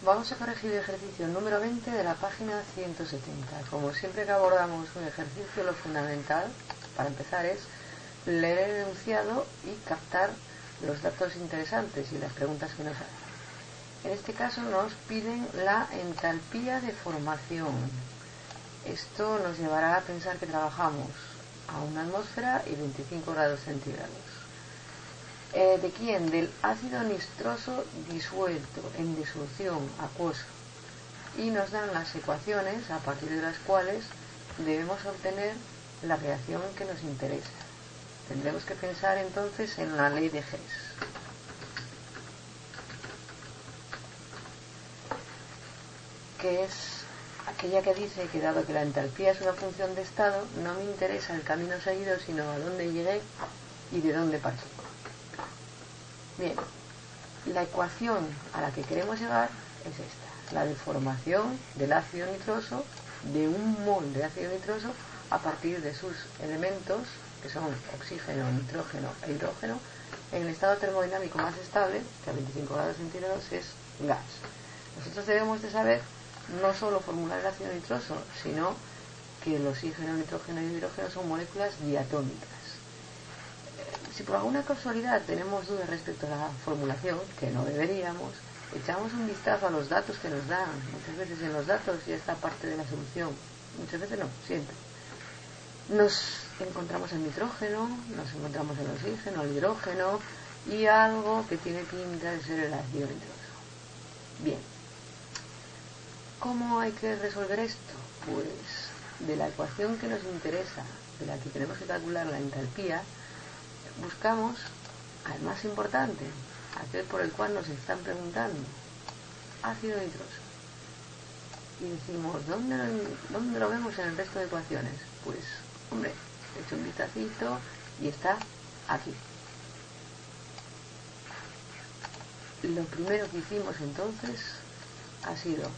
Vamos a corregir el ejercicio número 20 de la página 170. Como siempre que abordamos un ejercicio, lo fundamental, para empezar, es leer el enunciado y captar los datos interesantes y las preguntas que nos hacen. En este caso nos piden la entalpía de formación. Esto nos llevará a pensar que trabajamos a una atmósfera y 25 grados centígrados. ¿De quién? Del ácido nitroso disuelto en disolución acuosa. Y nos dan las ecuaciones a partir de las cuales debemos obtener la reacción que nos interesa. Tendremos que pensar entonces en la ley de Hess. Que es aquella que dice que dado que la entalpía es una función de estado, no me interesa el camino seguido, sino a dónde llegué y de dónde partí. Bien, la ecuación a la que queremos llegar es esta, la de formación del ácido nitroso, de un mol de ácido nitroso, a partir de sus elementos, que son oxígeno, nitrógeno e hidrógeno, en el estado termodinámico más estable, que a 25 grados centígrados es gas. Nosotros debemos de saber no solo formular el ácido nitroso, sino que el oxígeno, nitrógeno y hidrógeno son moléculas diatómicas. Si por alguna casualidad tenemos dudas respecto a la formulación, que no deberíamos, echamos un vistazo a los datos que nos dan. Muchas veces en los datos ya está parte de la solución. Muchas veces no, siempre. Nos encontramos el nitrógeno, nos encontramos el oxígeno, el hidrógeno y algo que tiene pinta de ser el ácido nitroso. Bien. ¿Cómo hay que resolver esto? Pues de la ecuación que nos interesa, de la que tenemos que calcular la entalpía, buscamos al más importante, aquel por el cual nos están preguntando, ácido nitroso. Y decimos, ¿dónde lo vemos en el resto de ecuaciones? Pues, hombre, he hecho un vistacito y está aquí. Lo primero que hicimos entonces ha sido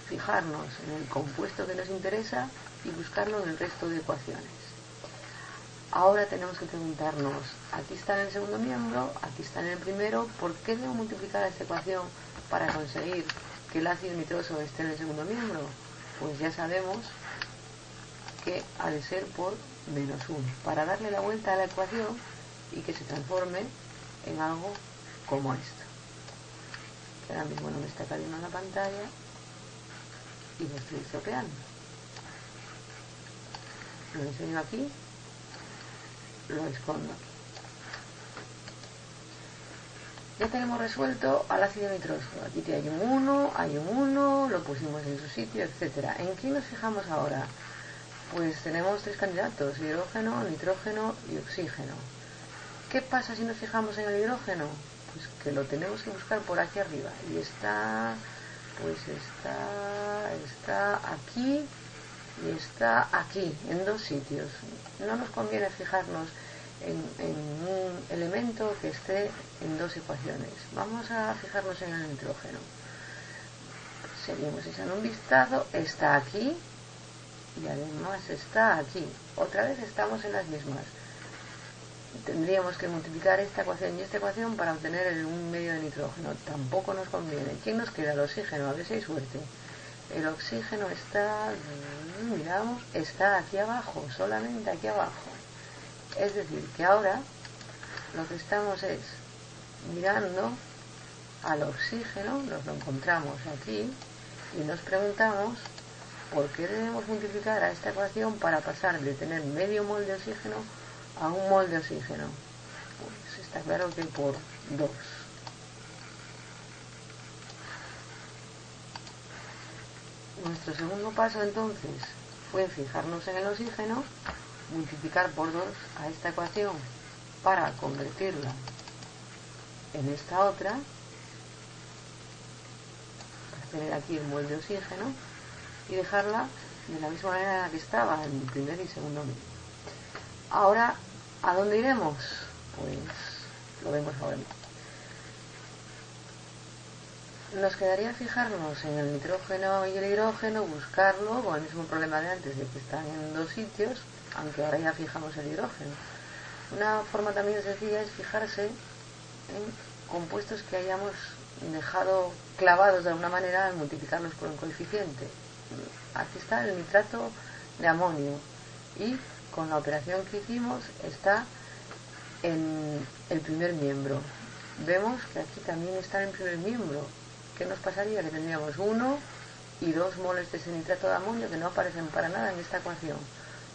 fijarnos en el compuesto que nos interesa y buscarlo en el resto de ecuaciones. Ahora tenemos que preguntarnos, aquí está en el segundo miembro, aquí está en el primero, ¿por qué debo multiplicar esta ecuación para conseguir que el ácido nitroso esté en el segundo miembro? Pues ya sabemos que ha de ser por menos 1, para darle la vuelta a la ecuación y que se transforme en algo como esto. Que ahora mismo no me está cayendo en la pantalla y lo estoy estropeando. Lo enseño aquí. Lo escondo aquí. Ya tenemos resuelto al ácido nitroso. Aquí hay un 1, lo pusimos en su sitio, etc. ¿En quién nos fijamos ahora? Pues tenemos 3 candidatos, hidrógeno, nitrógeno y oxígeno. ¿Qué pasa si nos fijamos en el hidrógeno? Pues que lo tenemos que buscar por aquí arriba. Y está, pues está aquí. Y está aquí, en 2 sitios. No nos conviene fijarnos en un elemento que esté en 2 ecuaciones. Vamos a fijarnos en el nitrógeno. Seguimos echando un vistazo. Está aquí y además está aquí. Otra vez estamos en las mismas. Tendríamos que multiplicar esta ecuación y esta ecuación para obtener un medio de nitrógeno. Tampoco nos conviene. ¿Quién nos queda? El oxígeno. A ver si hay suerte. El oxígeno está, miramos, está aquí abajo, solamente aquí abajo. Es decir, que ahora lo que estamos es mirando al oxígeno, nos lo encontramos aquí, y nos preguntamos por qué debemos multiplicar a esta ecuación para pasar de tener medio mol de oxígeno a un mol de oxígeno. Pues está claro que por 2. Nuestro segundo paso entonces fue fijarnos en el oxígeno, multiplicar por 2 a esta ecuación para convertirla en esta otra, para tener aquí el mol de oxígeno y dejarla de la misma manera en la que estaba en el primer y segundo miembro. Ahora, ¿a dónde iremos? Pues lo vemos ahora mismo. Nos quedaría fijarnos en el nitrógeno y el hidrógeno, buscarlo, con el mismo problema de antes, de que están en 2 sitios, aunque ahora ya fijamos el hidrógeno. Una forma también sencilla es fijarse en compuestos que hayamos dejado clavados de alguna manera al multiplicarlos por un coeficiente. Aquí está el nitrato de amonio y con la operación que hicimos está en el primer miembro. Vemos que aquí también está en el primer miembro. ¿Qué nos pasaría? Que tendríamos 1 y 2 moles de ese nitrato de amonio que no aparecen para nada en esta ecuación.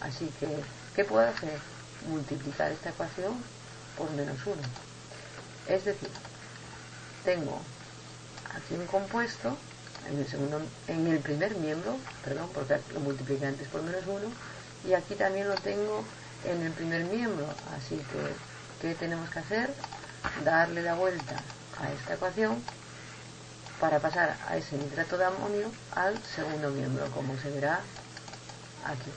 Así que, ¿qué puedo hacer? Multiplicar esta ecuación por -1. Es decir, tengo aquí un compuesto en el primer miembro, perdón, porque lo multipliqué antes por -1, y aquí también lo tengo en el primer miembro. Así que, ¿qué tenemos que hacer? Darle la vuelta a esta ecuación para pasar a ese nitrato de amonio al segundo miembro, como se verá aquí.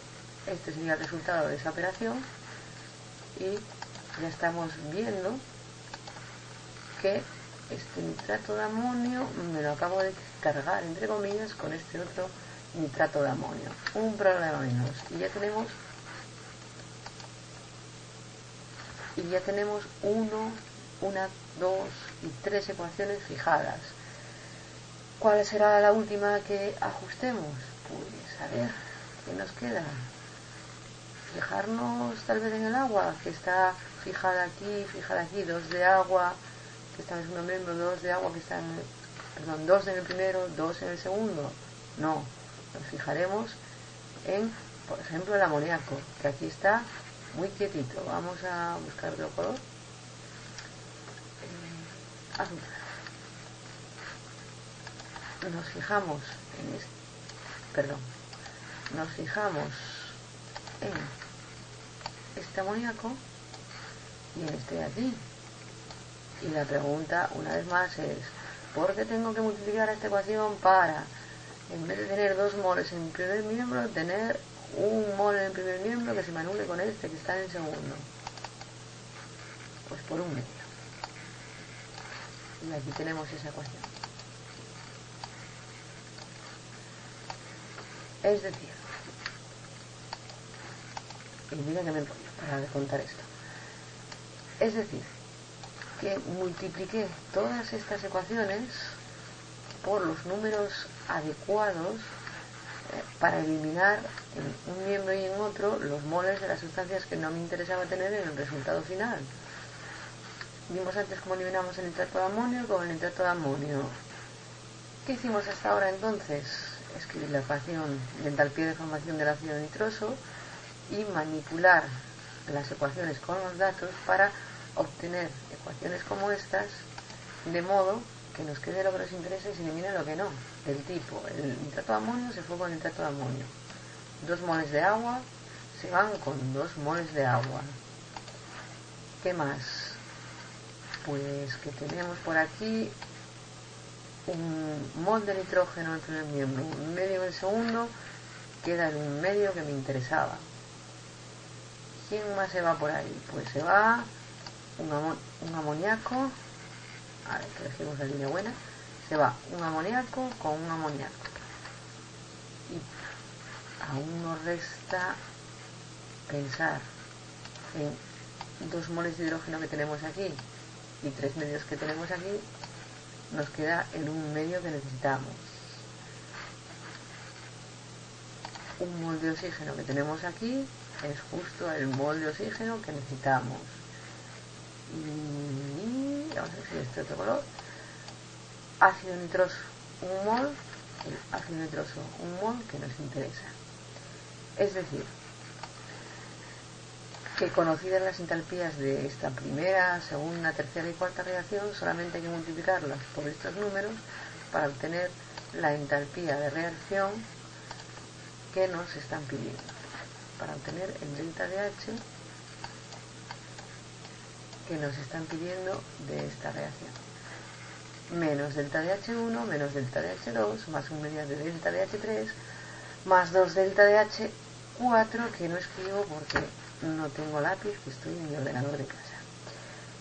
Este sería el resultado de esa operación y ya estamos viendo que este nitrato de amonio me lo acabo de cargar, entre comillas, con este otro nitrato de amonio. Un problema menos. Y ya tenemos 1, 2 y 3 ecuaciones fijadas. ¿Cuál será la última que ajustemos? Pues a ver, ¿qué nos queda? Fijarnos tal vez en el agua, que está fijada aquí, 2 de agua, que está en el segundo miembro, 2 de agua, que está perdón, 2 en el primero, 2 en el segundo. No, nos fijaremos en, por ejemplo, el amoníaco, que aquí está muy quietito. Vamos a buscar otro color. Azul. Nos fijamos en este amoníaco y en este de aquí. Y la pregunta, una vez más, es ¿por qué tengo que multiplicar esta ecuación para, en vez de tener 2 moles en el primer miembro, tener 1 mol en el primer miembro que se me anule con este que está en el segundo? Pues por 1 medio. Y aquí tenemos esa ecuación. Es decir, y mira que me enrollo para contar esto. Es decir, que multipliqué todas estas ecuaciones por los números adecuados para eliminar en un miembro y en otro los moles de las sustancias que no me interesaba tener en el resultado final. Vimos antes cómo eliminamos el nitrato de amonio con el nitrato de amonio. ¿Qué hicimos hasta ahora entonces? Escribir la ecuación de entalpía de formación del ácido nitroso y manipular las ecuaciones con los datos para obtener ecuaciones como estas, de modo que nos quede lo que nos interesa y se elimine lo que no, del tipo, el nitrato de amonio se fue con el nitrato de amonio, 2 moles de agua se van con 2 moles de agua. ¿Qué más? Pues que tenemos por aquí un mol de nitrógeno en el primer miembro, un medio en el segundo, queda en un medio que me interesaba. ¿Quién más se va por ahí? Pues se va un amoníaco, a ver que elegimos la línea buena, se va un amoníaco con un amoníaco. Y aún nos resta pensar en 2 moles de hidrógeno que tenemos aquí y 3 medios que tenemos aquí. Nos queda el 1 medio que necesitamos. Un mol de oxígeno que tenemos aquí es justo el mol de oxígeno que necesitamos. Y vamos a ver si este otro color. Ácido nitroso, 1 mol, el ácido nitroso, 1 mol que nos interesa. Es decir, que conocidas las entalpías de esta primera, segunda, tercera y cuarta reacción, solamente hay que multiplicarlas por estos números para obtener la entalpía de reacción que nos están pidiendo, para obtener el delta de H que nos están pidiendo de esta reacción. Menos delta de H1, menos delta de H2, más 1 medio de delta de H3, más 2 delta de H4, que no escribo porque no tengo lápiz, que estoy en mi ordenador de casa.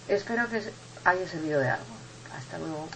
Espero que haya servido de algo. Hasta luego.